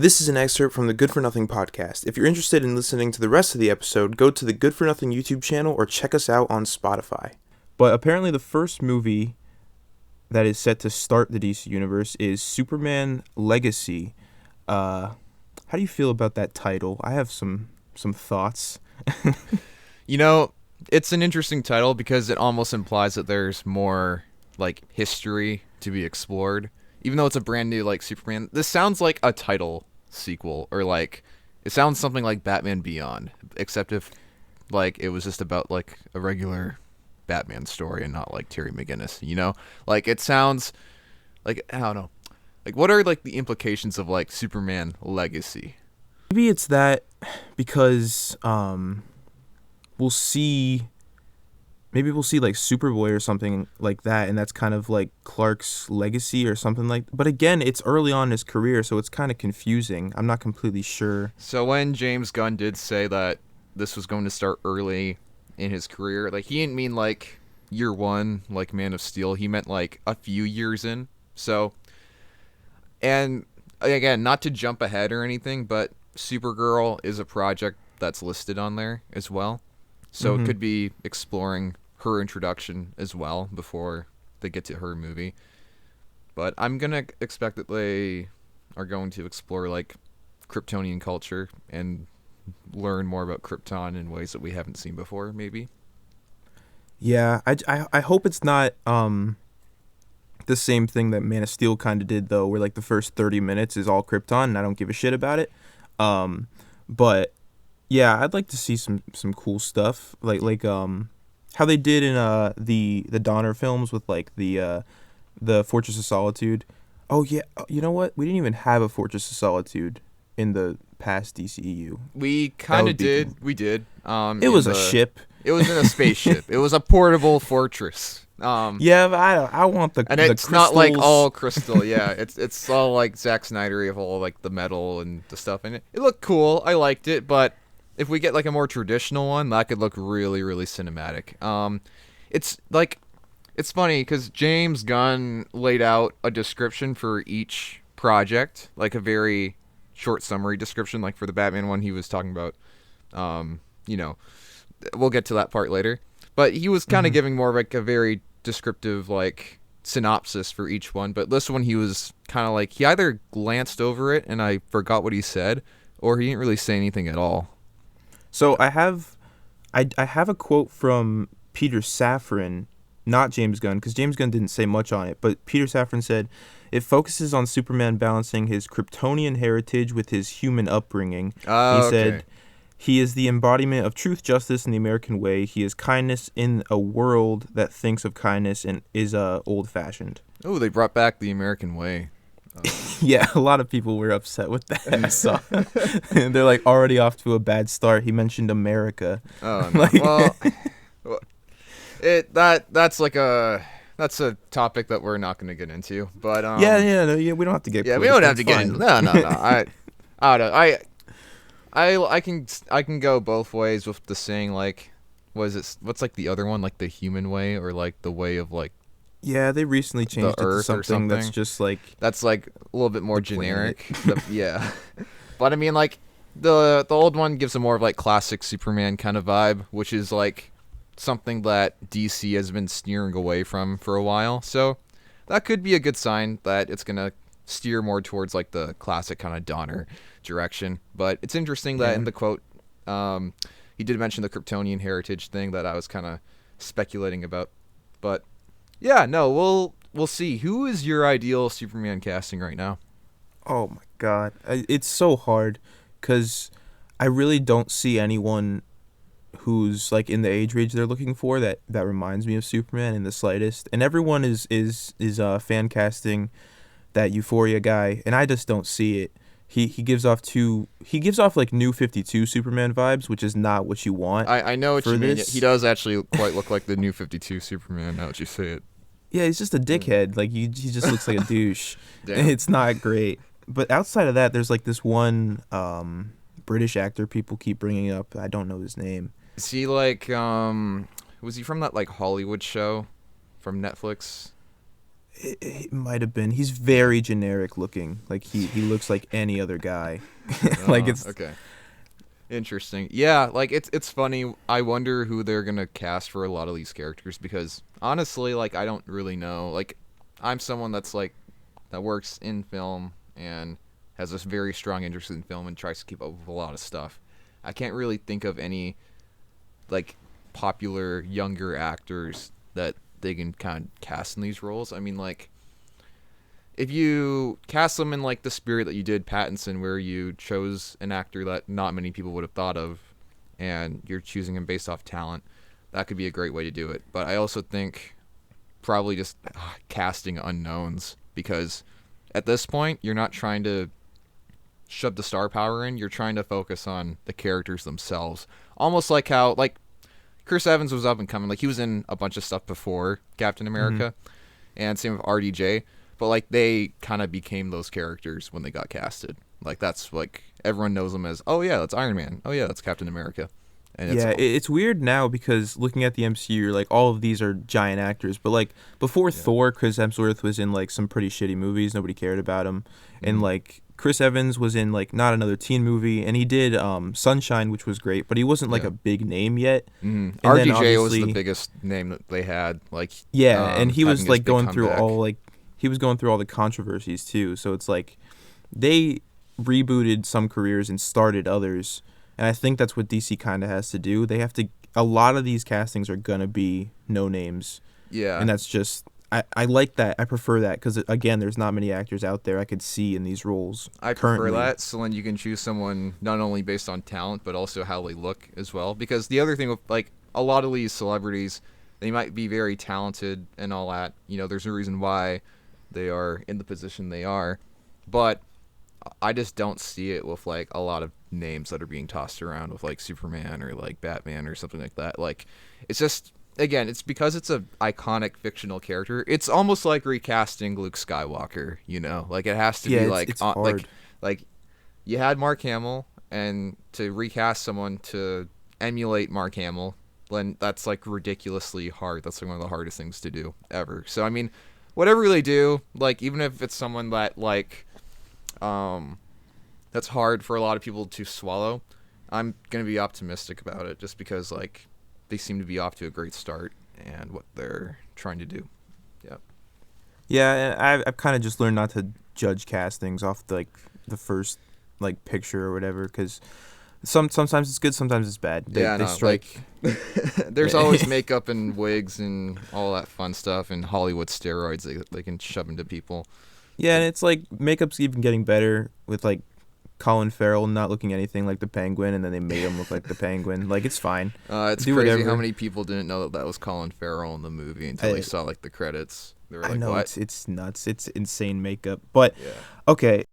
This is an excerpt from the Good for Nothing podcast. If you're interested in listening to the rest of the episode, go to the Good for Nothing YouTube channel or check us out on Spotify. But apparently the first movie that is set to start the DC universe is Superman Legacy. How do you feel about that title? I have some thoughts. It's an interesting title because it almost implies that there's more history to be explored. Even though it's a brand new Superman, this sounds like a title sequel, or it sounds something like Batman Beyond, except if it was just about a regular Batman story and not Terry McGinnis. It sounds I don't know. What are the implications of Superman Legacy? Maybe it's that because we'll see. Maybe we'll see Superboy or something like that, and that's kind of Clark's legacy or something like. But again, it's early on in his career, so it's kind of confusing. I'm not completely sure. So when James Gunn did say that this was going to start early in his career, he didn't mean year one, Man of Steel. He meant a few years in. So, and again, not to jump ahead or anything, but Supergirl is a project that's listed on there as well. So It could be exploring her introduction as well before they get to her movie. But I'm going to expect that they are going to explore Kryptonian culture and learn more about Krypton in ways that we haven't seen before, maybe. Yeah, I hope it's not the same thing that Man of Steel kind of did, though, where the first 30 minutes is all Krypton and I don't give a shit about it. But yeah, I'd like to see some cool stuff, how they did in the Donner films with the Fortress of Solitude. Oh yeah, you know what? We didn't even have a Fortress of Solitude in the past DCEU. We kind of did. We did. It was a ship. It was in a spaceship. It was a portable fortress. Yeah, but I want and the it's crystals. not all crystal. Yeah, it's all Zack Snydery of all the metal and the stuff in it. It looked cool. I liked it, but if we get a more traditional one, that could look really, really cinematic. It's funny because James Gunn laid out a description for each project, a very short summary description. For the Batman one, he was talking about, we'll get to that part later. But he was kind of giving more of a very descriptive synopsis for each one. But this one, he was kind of he either glanced over it and I forgot what he said, or he didn't really say anything at all. So I have a quote from Peter Safran, not James Gunn, because James Gunn didn't say much on it, but Peter Safran said, "It focuses on Superman balancing his Kryptonian heritage with his human upbringing." He said, "He is the embodiment of truth, justice, and the American way. He is kindness in a world that thinks of kindness and is old-fashioned." Oh, they brought back the American way. Yeah, a lot of people were upset with that. So they're already off to a bad start. He mentioned America. Oh no. That's a topic that we're not going to get into. But yeah, we don't have to get. Yeah, we don't have to get into. No. I don't. I can go both ways with the saying what's the other one, the human way, or the way of Yeah, they recently changed it to something that's just that's a little bit more generic. Yeah, but I mean the old one gives a more of classic Superman kind of vibe, which is something that DC has been steering away from for a while. So that could be a good sign that it's gonna steer more towards the classic kind of Donner direction. But it's interesting that in the quote, he did mention the Kryptonian heritage thing that I was kind of speculating about, but. Yeah, no, we'll see. Who is your ideal Superman casting right now? Oh my God, it's so hard because I really don't see anyone who's in the age range they're looking for that reminds me of Superman in the slightest. And everyone is fan casting that Euphoria guy, and I just don't see it. He gives off New 52 Superman vibes, which is not what you want. I know what you mean. He does actually quite look like the New 52 Superman, now that you say it. Yeah, he's just a dickhead. He just looks like a douche. Damn. It's not great. But outside of that, there's this one British actor people keep bringing up. I don't know his name. Is he was he from that Hollywood show from Netflix? It might have been. He's very generic looking. Like he looks like any other guy. Like it's Okay. Interesting. Yeah, like it's funny. I wonder who they're gonna cast for a lot of these characters because honestly, like I don't really know. Like I'm someone that's like that works in film and has this very strong interest in film and tries to keep up with a lot of stuff. I can't really think of any like popular younger actors that they can kind of cast in these roles. I mean, like if you cast them in like the spirit that you did Pattinson, where you chose an actor that not many people would have thought of, and you're choosing him based off talent, that could be a great way to do it. But I also think probably just casting unknowns because at this point you're not trying to shove the star power in. You're trying to focus on the characters themselves. Almost like how like Chris Evans was up and coming. Like he was in a bunch of stuff before Captain mhm. America, and same with RDJ. But like they kind of became those characters when they got casted. Like that's like everyone knows them as, oh yeah, that's Iron Man. Oh yeah, that's Captain America. And it's Yeah, it's weird now because looking at the MCU, you're like all of these are giant actors, but like before yeah. Thor, Chris Hemsworth was in like some pretty shitty movies. Nobody cared about him, and Mm. like Chris Evans was in like not another teen movie, and he did Sunshine, which was great, but he wasn't like Yeah. a big name yet. Mm. And then RDJ was the obviously, biggest name that they had. Like yeah, and he having was his like big going through all comeback. like he was going through all the controversies too. So it's like they rebooted some careers and started others. And I think that's what DC kind of has to do. They have to. A lot of these castings are gonna be no names, Yeah. and that's just. I like that. I prefer that because again, there's not many actors out there I could see in these roles I prefer currently. that, so then you can choose someone not only based on talent but also how they look as well. Because the other thing with like a lot of these celebrities, they might be very talented and all that. You know, there's a reason why they are in the position they are, but I just don't see it with like a lot of names that are being tossed around with like Superman or like Batman or something like that. Like it's just again, it's because it's a iconic fictional character. It's almost like recasting Luke Skywalker, you know? Like it has to Yeah, be it's hard. like you had Mark Hamill and to recast someone to emulate Mark Hamill, then that's like ridiculously hard. That's like one of the hardest things to do ever. So I mean, whatever they do, like even if it's someone that like um that's hard for a lot of people to swallow, I'm gonna be optimistic about it just because like they seem to be off to a great start and what they're trying to do. Yeah. Yeah, and I've kind of just learned not to judge castings off like the first like picture or whatever because sometimes it's good, sometimes it's bad. Yeah, They no, like strike. there's always makeup and wigs and all that fun stuff and Hollywood steroids they can shove into people. Yeah, and But it's like makeup's even getting better with like Colin Farrell not looking anything like the Penguin, and then they made him look like the Penguin. Like it's fine, it's do crazy how whatever. many people didn't know that that was Colin Farrell in the movie until they I saw like the credits. They were I like, know "What?" it's nuts. It's insane makeup, but Yeah. okay.